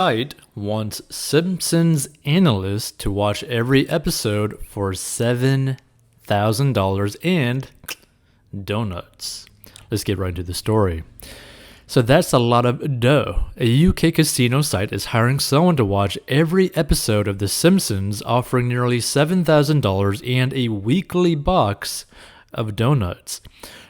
Site wants Simpsons analysts to watch every episode for $7,000 and donuts. Let's get right into the story. So that's a lot of dough. A UK casino site is hiring someone to watch every episode of The Simpsons, offering nearly $7,000 and a weekly box of donuts.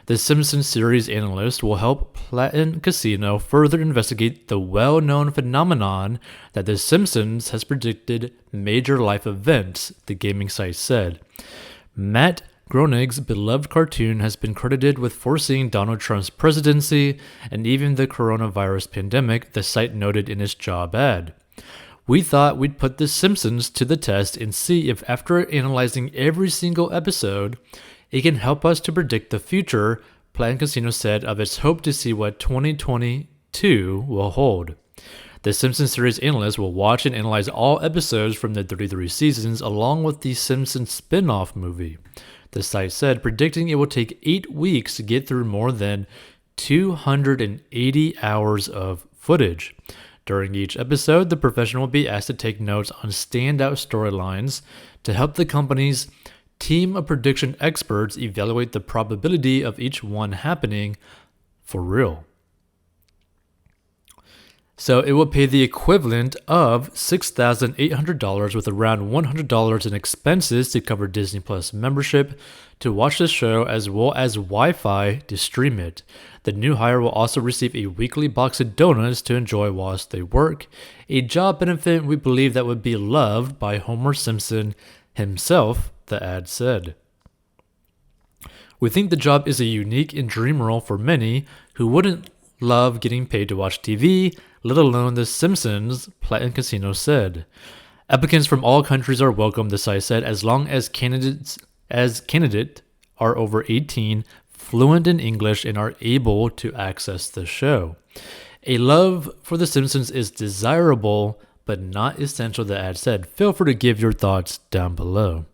The Simpsons series analyst will help Platin Casino further investigate the well-known phenomenon that The Simpsons has predicted major life events, the gaming site said. Matt Groening's beloved cartoon has been credited with foreseeing Donald Trump's presidency and even the coronavirus pandemic, the site noted in its job ad. We thought we'd put The Simpsons to the test and see if, after analyzing every single episode, it can help us to predict the future, Platin Casino said of its hope to see what 2022 will hold. The Simpsons series analyst will watch and analyze all episodes from the 33 seasons along with the Simpsons spin-off movie. The site said, predicting it will take 8 weeks to get through more than 280 hours of footage. During each episode, the professional will be asked to take notes on standout storylines to help the company's team of prediction experts evaluate the probability of each one happening for real. So it will pay the equivalent of $6,800 with around $100 in expenses to cover Disney Plus membership to watch the show as well as Wi-Fi to stream it. The new hire will also receive a weekly box of donuts to enjoy whilst they work, a job benefit we believe that would be loved by Homer Simpson himself, the ad said. We think the job is a unique and dream role for many who wouldn't love getting paid to watch TV, let alone The Simpsons, Platin Casino said. Applicants from all countries are welcome, the site said, as long as candidates are over 18, fluent in English, and are able to access the show. A love for The Simpsons is desirable, but not essential, the ad said. Feel free to give your thoughts down below.